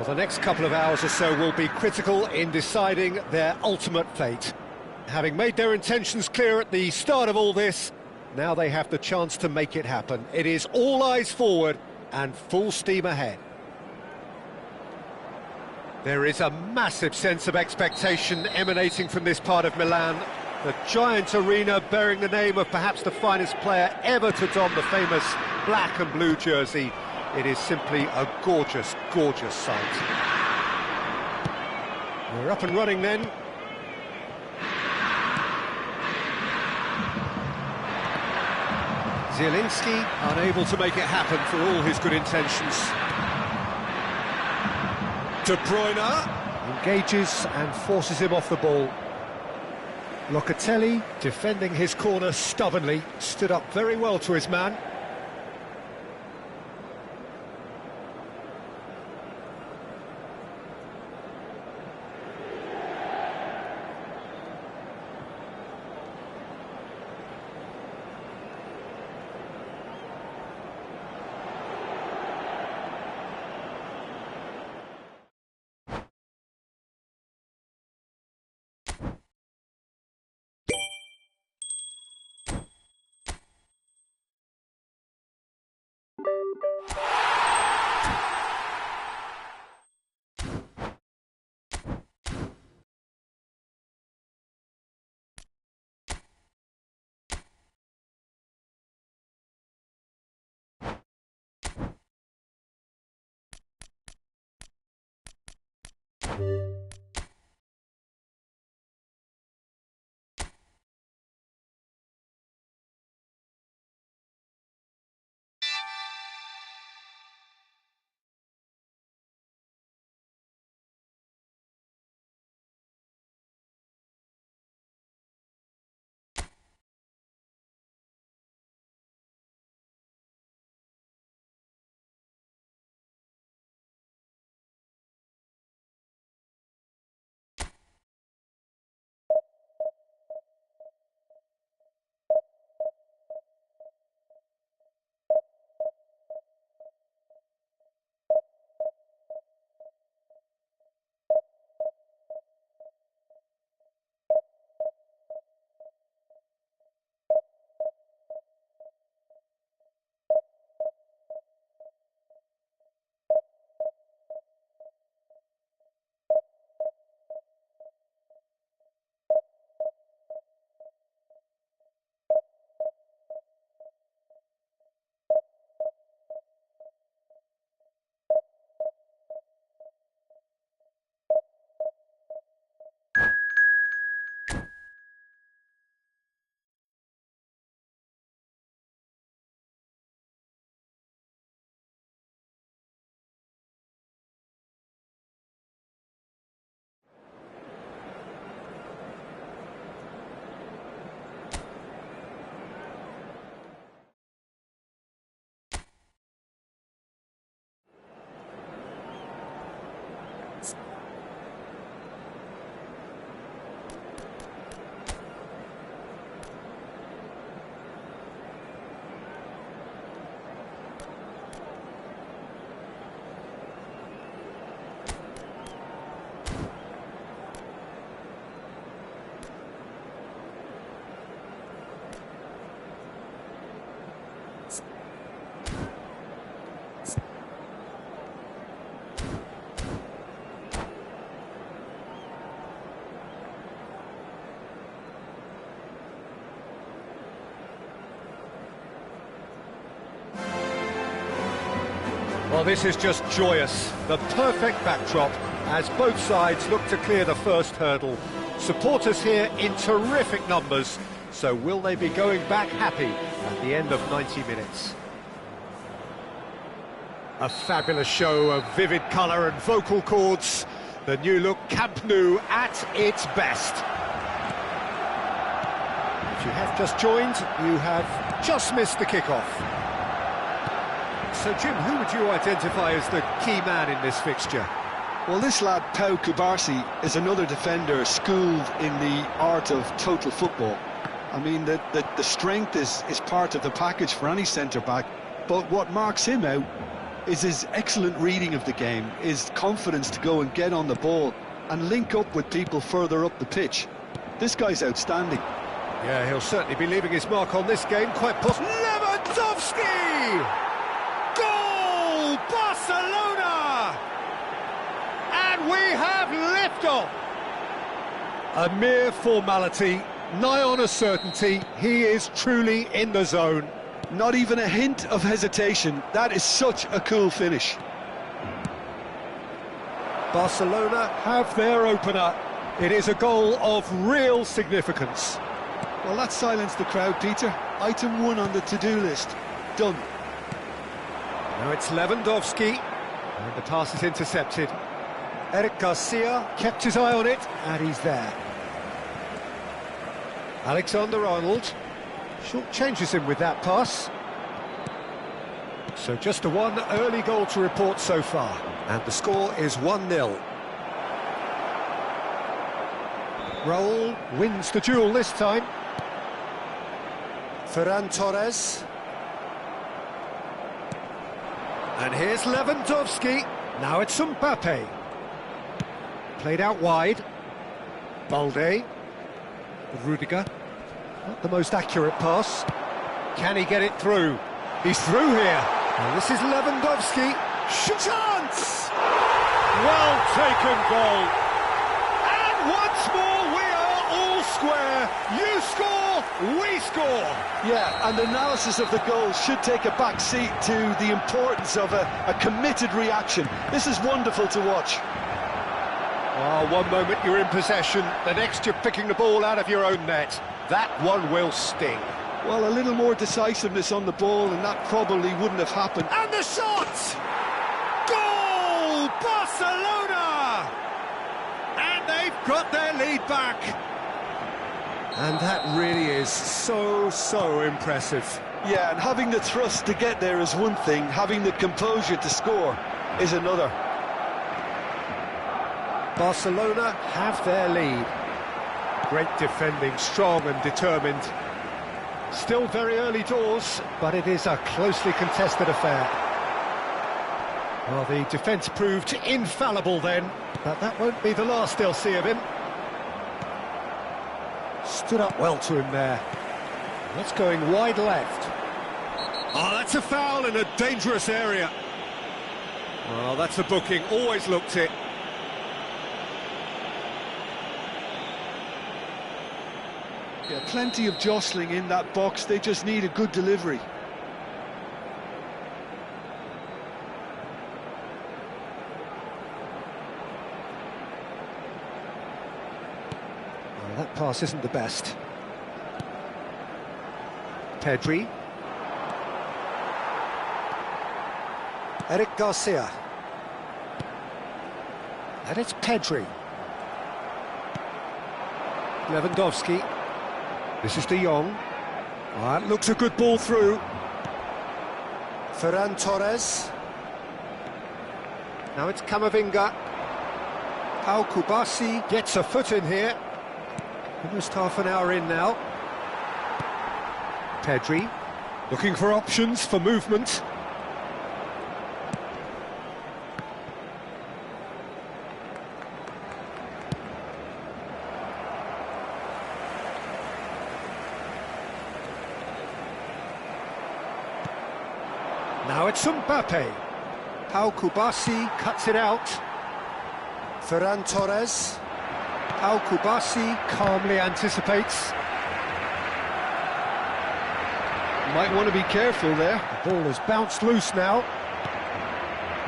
Well, the next couple of hours or so will be critical in deciding their ultimate fate. Having made their intentions clear at the start of all this, now they have the chance to make it happen. It is all eyes forward and full steam ahead. There is a massive sense of expectation emanating from this part of Milan. The giant arena bearing the name of perhaps the finest player ever to don the famous black and blue jersey. It is simply a gorgeous, gorgeous sight. We're up and running then. Zielinski unable to make it happen for all his good intentions. De Bruyne engages and forces him off the ball. Locatelli, defending his corner stubbornly, stood up very well to his man. Well, this is just joyous. The perfect backdrop as both sides look to clear the first hurdle. Supporters here in terrific numbers. So will they be going back happy at the end of 90 minutes? A fabulous show of vivid colour and vocal cords. The new look Camp Nou at its best. If you have just joined, you have just missed the kickoff. So, Jim, who would you identify as the key man in this fixture? Well, this lad, Pau Kubarsi, is another defender schooled in the art of total football. I mean, the strength is part of the package for any centre-back, but what marks him out is his excellent reading of the game, his confidence to go and get on the ball and link up with people further up the pitch. This guy's outstanding. Yeah, he'll certainly be leaving his mark on this game, quite possibly. Lewandowski! Goal! Barcelona! And we have liftoff! A mere formality, nigh on a certainty. He is truly in the zone. Not even a hint of hesitation. That is such a cool finish. Barcelona have their opener. It is a goal of real significance. Well, that silenced the crowd, Peter. Item 1 on the to-do list. Done. Now it's Lewandowski, and the pass is intercepted. Eric Garcia kept his eye on it, and he's there. Alexander-Arnold short-changes him with that pass. So just a one early goal to report so far, and the score is 1-0. Raul wins the duel this time. Ferran Torres. And here's Lewandowski. Now it's Mbappe. Played out wide. Balde. Rudiger. Not the most accurate pass. Can he get it through? He's through here. And this is Lewandowski. Chance! Well taken goal. And once more we are all square. You score, we score. Yeah, and analysis of the goal should take a back seat to the importance of a committed reaction. This is wonderful to watch. Oh, one moment you're in possession, the next you're picking the ball out of your own net. That one will sting. Well, a little more decisiveness on the ball and that probably wouldn't have happened. And the shot! Goal! Barcelona! And they've got their lead back. And that really is so impressive. Yeah, and having the thrust to get there is one thing, having the composure to score is another. Barcelona have their lead. Great defending, strong and determined. Still very early doors, but it is a closely contested affair. Well, the defence proved infallible then, but that won't be the last they'll see of him. Stood up well to him there. That's going wide left. Oh, that's a foul in a dangerous area. Well, that's a booking, always looked it. Yeah, plenty of jostling in that box, they just need a good delivery. Well, that pass isn't the best. Pedri. Eric Garcia. And it's Pedri. Lewandowski. This is De Jong. Oh, that looks a good ball through. Ferran Torres. Now it's Camavinga. Pau Kubasi gets a foot in here. Almost half an hour in now. Pedri, looking for options for movement. Now it's Mbappe. Pau Kubasi cuts it out. Ferran Torres. Pau Kubasi calmly anticipates. Might want to be careful there. The ball has bounced loose now.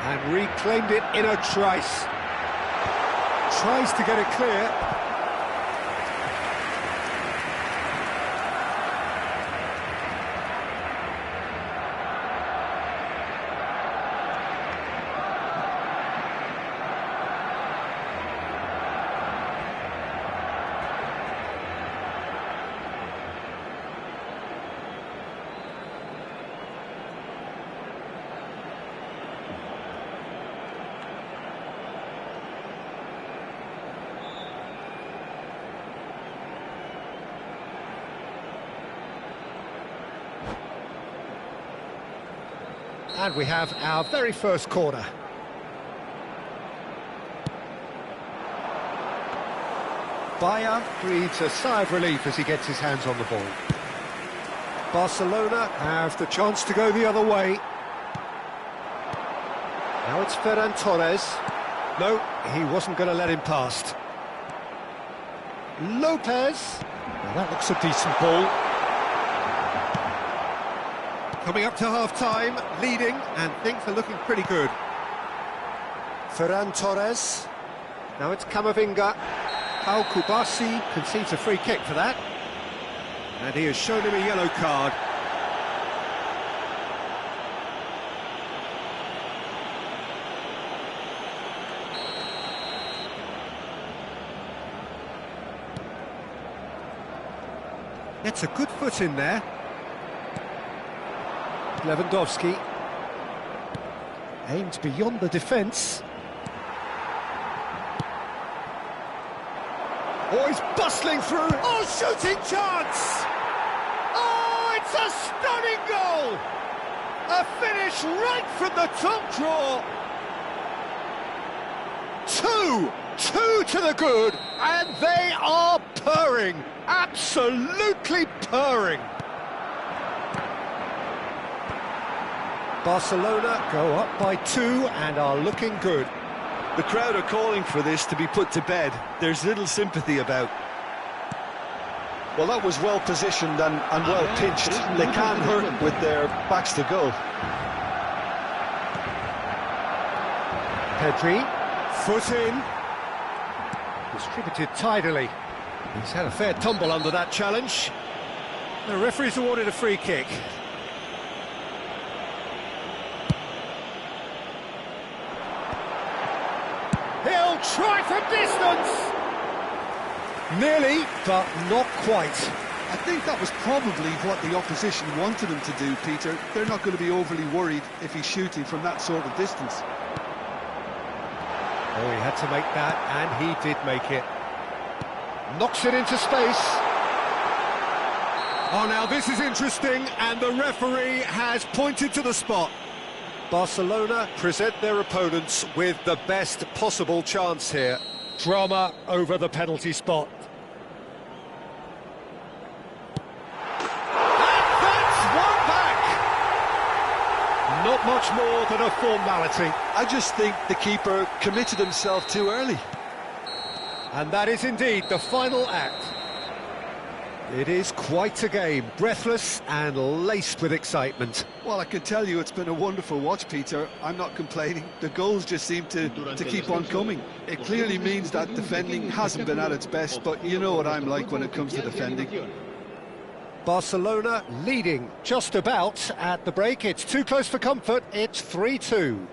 And reclaimed it in a trice. Tries to get it clear. And we have our very first corner. Bayer breathes a sigh of relief as he gets his hands on the ball. Barcelona have the chance to go the other way. Now it's Ferran Torres. No, he wasn't going to let him past. Lopez. Well, that looks a decent ball. Coming up to half-time, leading, and things are looking pretty good. Ferran Torres. Now it's Camavinga. Pau Kubasi concedes a free kick for that. And he has shown him a yellow card. Gets a good foot in there. Lewandowski aimed beyond the defence. Oh, he's bustling through. Oh, shooting chance! Oh, it's a stunning goal! A finish right from the top draw. Two to the good, and they are purring. Absolutely purring. Barcelona go up by 2 and are looking good. The crowd are calling for this to be put to bed. There's little sympathy about. Well, that was well positioned and well pitched. They can't hurt with their backs to goal. Pedri, foot in. Distributed tidily. He's had a fair tumble under that challenge. The referee's awarded a free kick. He'll try from distance! Nearly, but not quite. I think that was probably what the opposition wanted him to do, Peter. They're not going to be overly worried if he's shooting from that sort of distance. Oh, he had to make that, and he did make it. Knocks it into space. Oh, now this is interesting, and the referee has pointed to the spot. Barcelona present their opponents with the best possible chance here. Drama over the penalty spot. And that's one back! Not much more than a formality. I just think the keeper committed himself too early. And that is indeed the final act. It is quite a game, breathless and laced with excitement. Well, I can tell you it's been a wonderful watch, Peter. I'm not complaining. The goals just seem to keep on coming. It clearly means that defending hasn't been at its best, but you know what I'm like when it comes to defending. Barcelona leading just about at the break. It's too close for comfort. It's 3-2.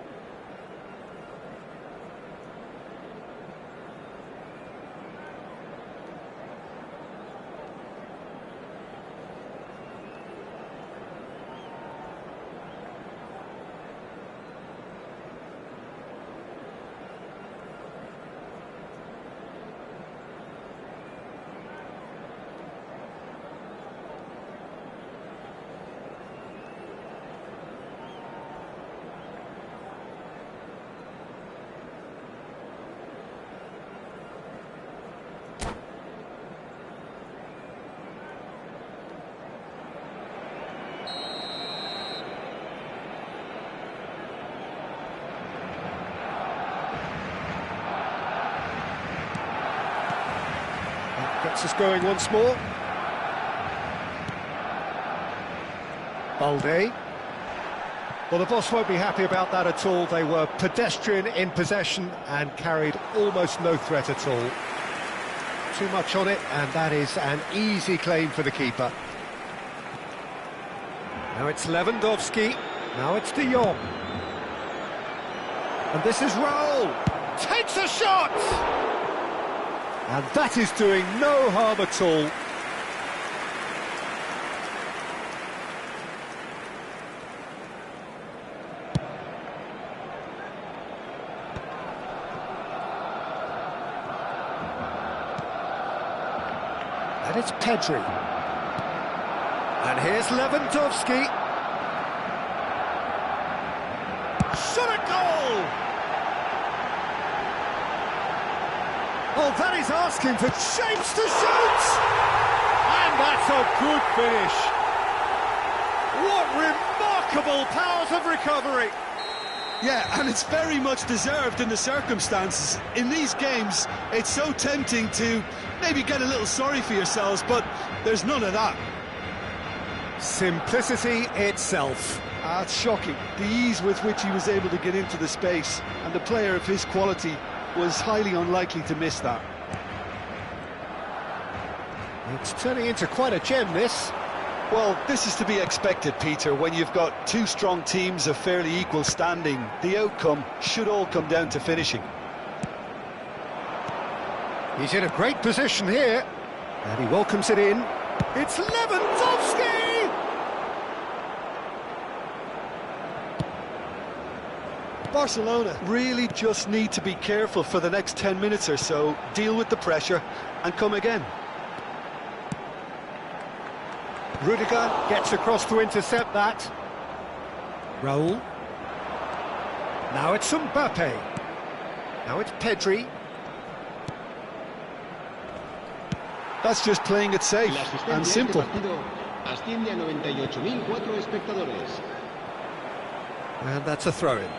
Gets us going once more. Balde. Well, the boss won't be happy about that at all. They were pedestrian in possession and carried almost no threat at all. Too much on it, and that is an easy claim for the keeper. Now it's Lewandowski. Now it's De Jong. And this is Raul. Takes a shot! And that is doing no harm at all. And it's Pedri. And here's Lewandowski. Shot a goal! Oh, that is asking for shapes to shoot! And that's a good finish. What remarkable powers of recovery! Yeah, and it's very much deserved in the circumstances. In these games, it's so tempting to maybe get a little sorry for yourselves, but there's none of that. Simplicity itself. It's shocking, the ease with which he was able to get into the space, and the player of his quality was highly unlikely to miss that. It's turning into quite a gem, this. Well, this is to be expected, Peter. When you've got two strong teams of fairly equal standing, the outcome should all come down to finishing. He's in a great position here, and he welcomes it in. It's Lewandowski! Barcelona really just need to be careful for the next 10 minutes or so, deal with the pressure and come again. Rudiger gets across to intercept that. Raul. Now it's Mbappe. Now it's Pedri. That's just playing it safe and simple. And that's a throw-in.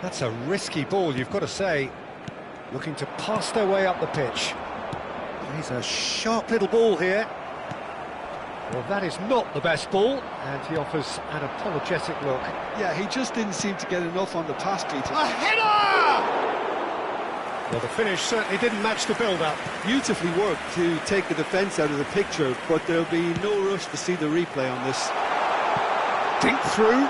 That's a risky ball, you've got to say. Looking to pass their way up the pitch. He's a sharp little ball here. Well, that is not the best ball, and he offers an apologetic look. Yeah, he just didn't seem to get enough on the pass, Peter. A header! Well, the finish certainly didn't match the build-up. Beautifully worked to take the defence out of the picture, but there'll be no rush to see the replay on this. Dink through.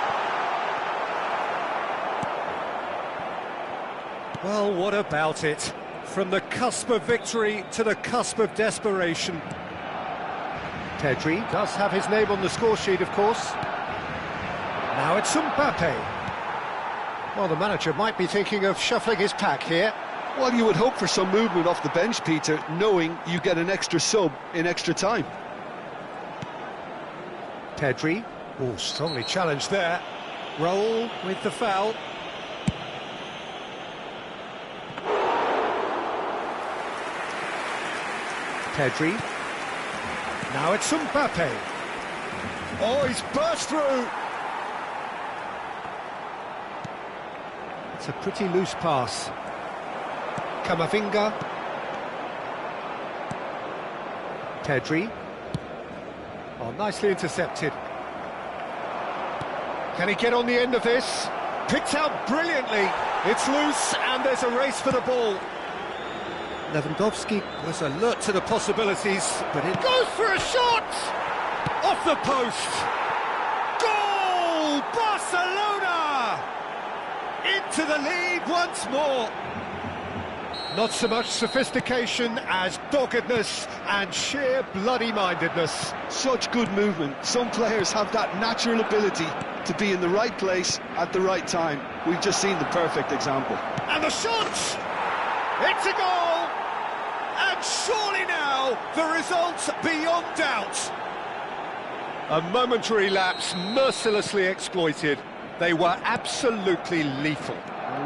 Well, what about it? From the cusp of victory to the cusp of desperation. Pedri does have his name on the score sheet, of course. Now it's Mbappe. Well, the manager might be thinking of shuffling his pack here. Well, you would hope for some movement off the bench, Peter, knowing you get an extra sub in extra time. Pedri. Oh, strongly challenged there. Raul with the foul. Pedri. Now it's Mbappe. Oh, he's burst through. It's a pretty loose pass. Camavinga. Pedri. Oh, nicely intercepted. Can he get on the end of this? Picked out brilliantly. It's loose and there's a race for the ball. Lewandowski was alert to the possibilities, but it goes for a shot! Off the post! Goal! Barcelona! Into the lead once more. Not so much sophistication as doggedness and sheer bloody-mindedness. Such good movement. Some players have that natural ability to be in the right place at the right time. We've just seen the perfect example. And the shot! It's a goal! And surely now, the result's beyond doubt. A momentary lapse mercilessly exploited. They were absolutely lethal.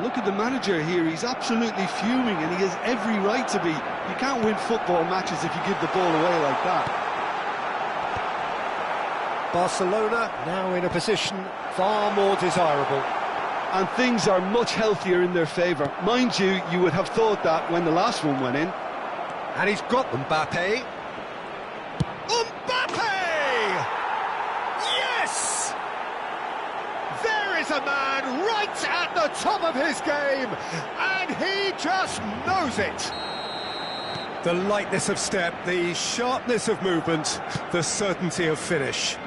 Look at the manager here, he's absolutely fuming and he has every right to be. You can't win football matches if you give the ball away like that. Barcelona now in a position far more desirable. And things are much healthier in their favour. Mind you, you would have thought that when the last one went in. And he's got Mbappe. Mbappe! Yes! There is a man right at the top of his game, and he just knows it. The lightness of step, the sharpness of movement, the certainty of finish.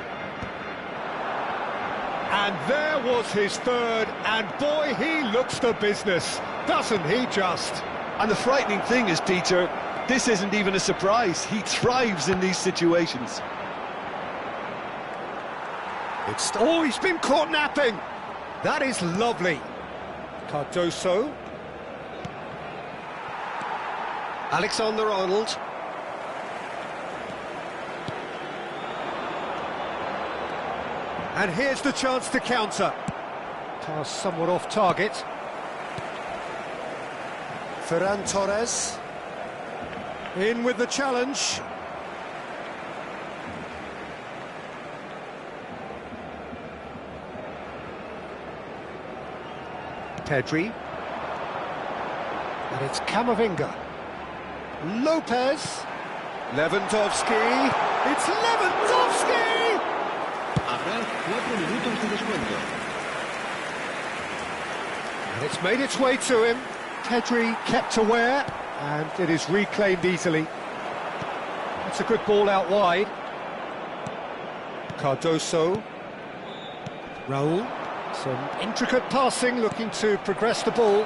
And there was his third, and boy, he looks the business, doesn't he just? And the frightening thing is, Peter, this isn't even a surprise. He thrives in these situations. Oh, he's been caught napping. That is lovely. Cardoso. Alexander-Arnold. And here's the chance to counter. Pass somewhat off target. Ferran Torres. In with the challenge. Pedri. And it's Camavinga. Lopez. Lewandowski. It's Lewandowski! Habrá 4 minutos de descuento. And it's made its way to him. Pedri kept aware, and it is reclaimed easily. That's a good ball out wide. Cardoso. Raul. Some intricate passing, looking to progress the ball.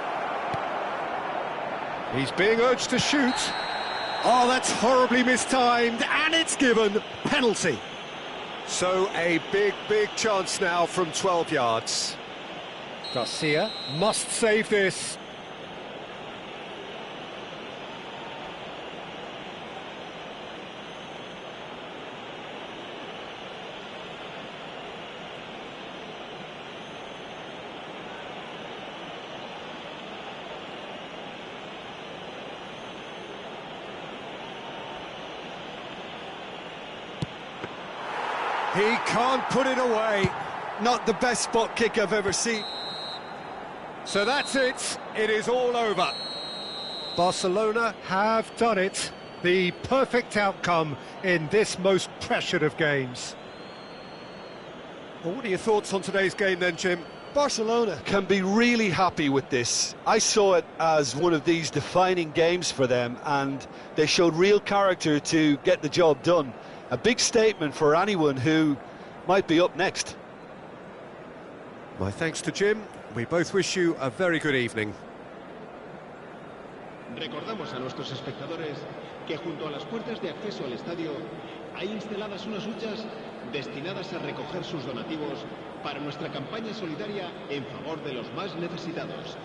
He's being urged to shoot. Oh, that's horribly mistimed, and it's given. Penalty. So a big chance now from 12 yards. Garcia must save this. He can't put it away. Not the best spot kick I've ever seen. So that's it. It is all over. Barcelona have done it. The perfect outcome in this most pressured of games. Well, what are your thoughts on today's game then, Jim? Barcelona can be really happy with this. I saw it as one of these defining games for them, and they showed real character to get the job done. A big statement for anyone who might be up next. My thanks to Jim. We both wish you a very good evening. Recordamos a nuestros espectadores que junto a las puertas de acceso al estadio hay instaladas unas huchas destinadas a recoger sus donativos para nuestra campaña solidaria en favor de los más necesitados.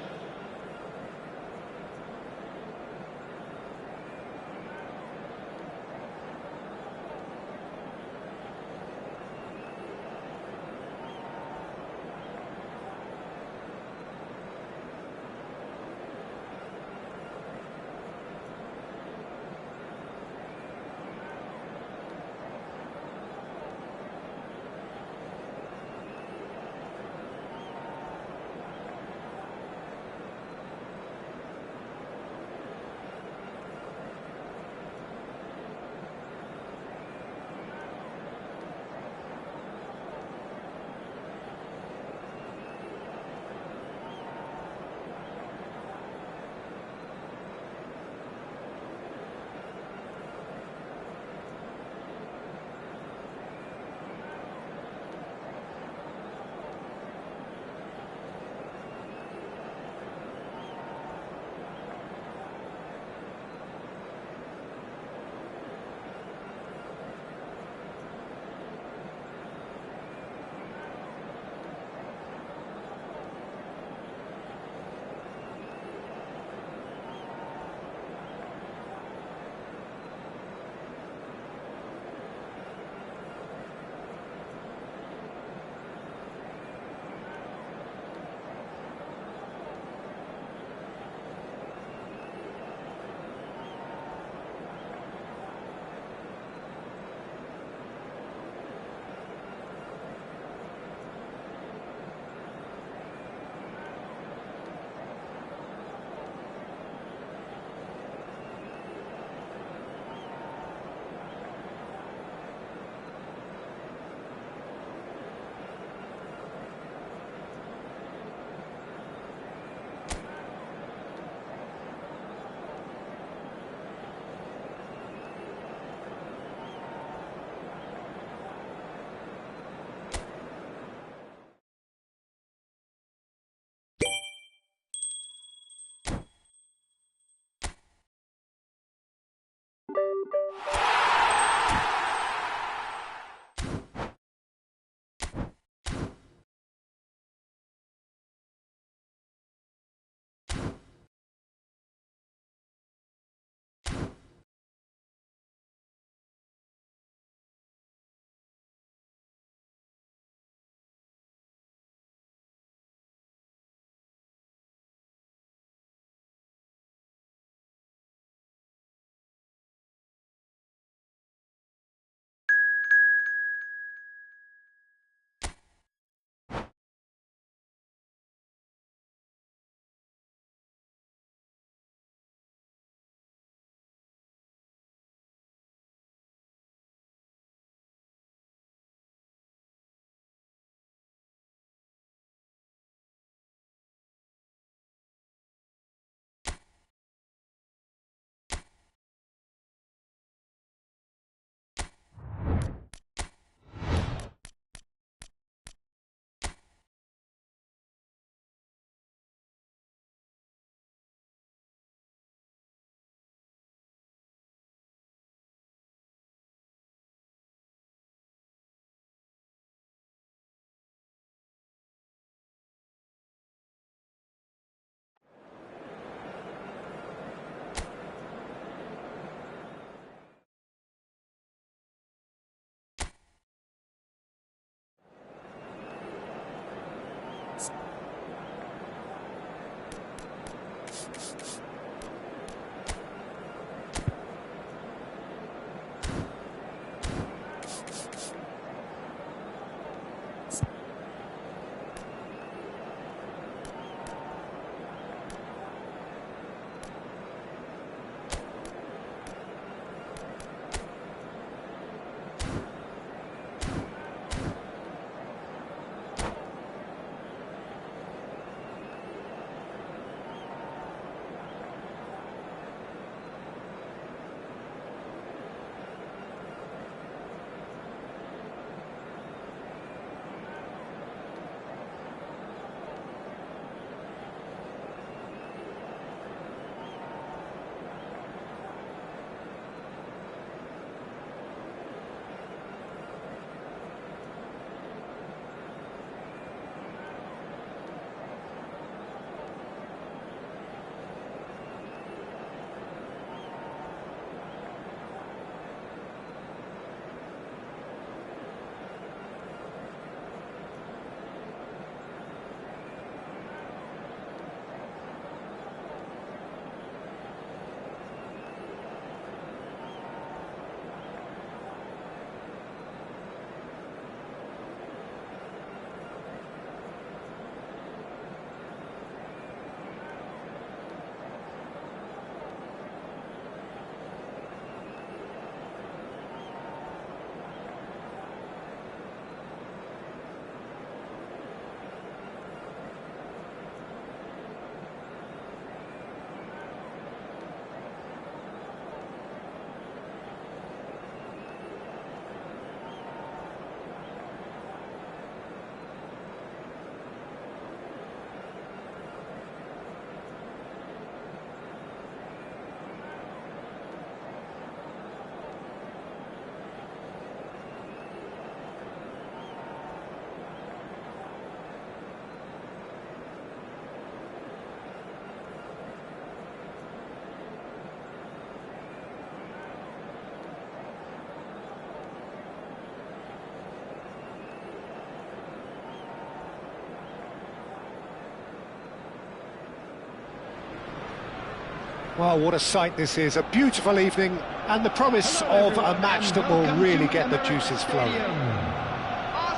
Oh, what a sight this is. A beautiful evening and the promise of a match that will really get the juices flowing.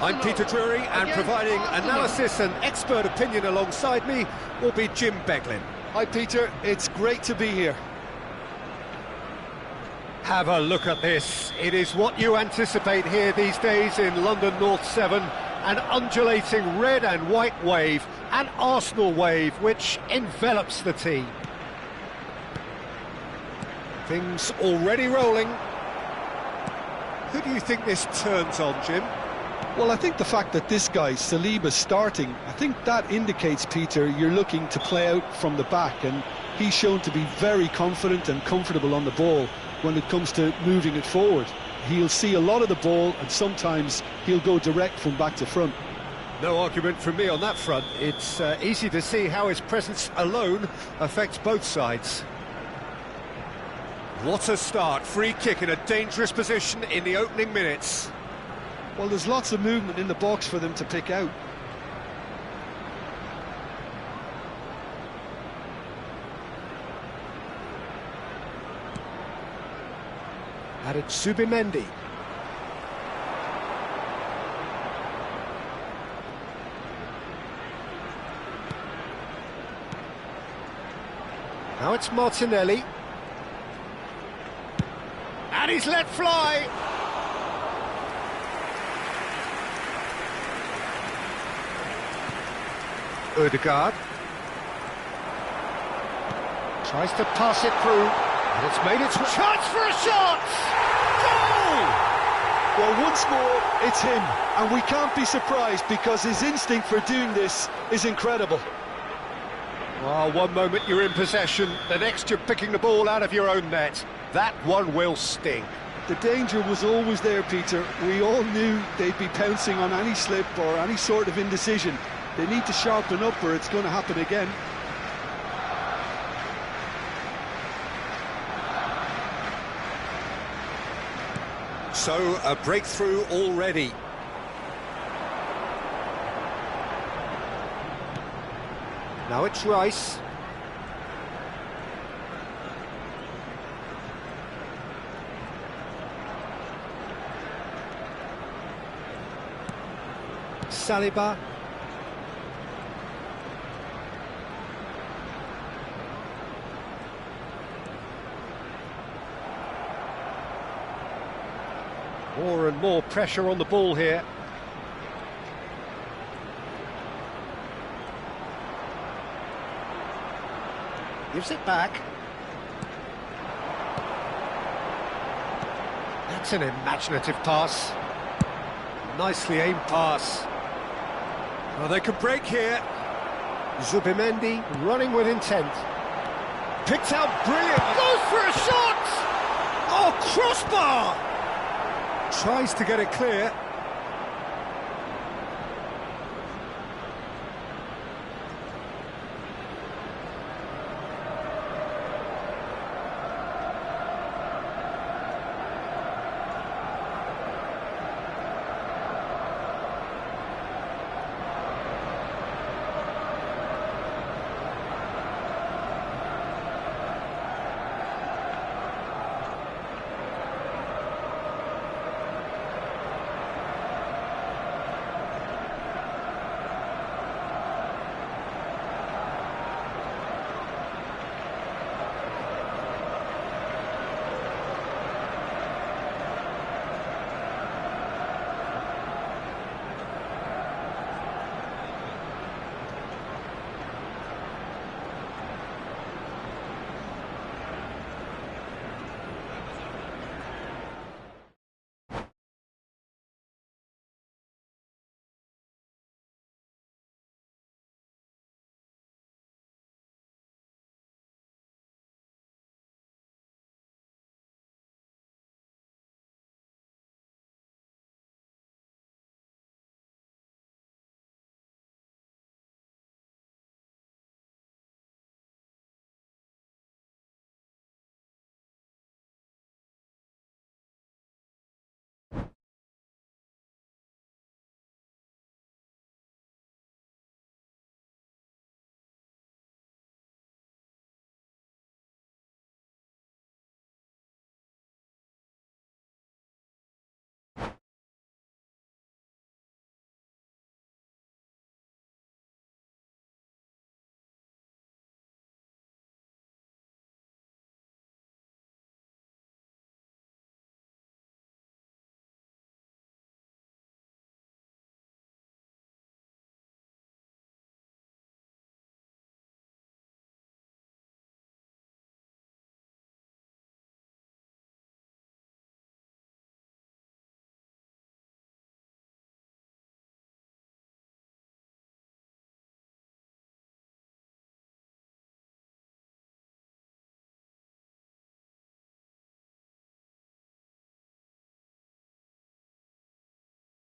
I'm Peter Drury, and providing analysis and expert opinion alongside me will be Jim Beglin. Hi Peter, it's great to be here. Have a look at this. It is what you anticipate here these days in London North 7. An undulating red and white wave, an Arsenal wave which envelops the team. Things already rolling. Who do you think this turns on, Jim? Well, I think the fact that this guy, Saliba's starting, I think that indicates, Peter, you're looking to play out from the back, and he's shown to be very confident and comfortable on the ball when it comes to moving it forward. He'll see a lot of the ball, and sometimes he'll go direct from back to front. No argument from me on that front. It's easy to see how his presence alone affects both sides. What a start. Free kick in a dangerous position in the opening minutes. Well, there's lots of movement in the box for them to pick out. Added Zubimendi. Now it's Martinelli. And he's let fly. Odegaard. Tries to pass it through. And it's made its chance for a shot! Goal! Well, once more, it's him. And we can't be surprised because his instinct for doing this is incredible. Well, one moment you're in possession, the next you're picking the ball out of your own net. That one will sting. The danger was always there, Peter. We all knew they'd be pouncing on any slip or any sort of indecision. They need to sharpen up or it's going to happen again. So, a breakthrough already. Now it's Rice. Saliba. More and more pressure on the ball here. Gives it back. That's an imaginative pass. Nicely aimed pass. Well, they could break here. Zubimendi running with intent. Picked out brilliant. Goes for a shot! Oh, crossbar! Tries to get it clear.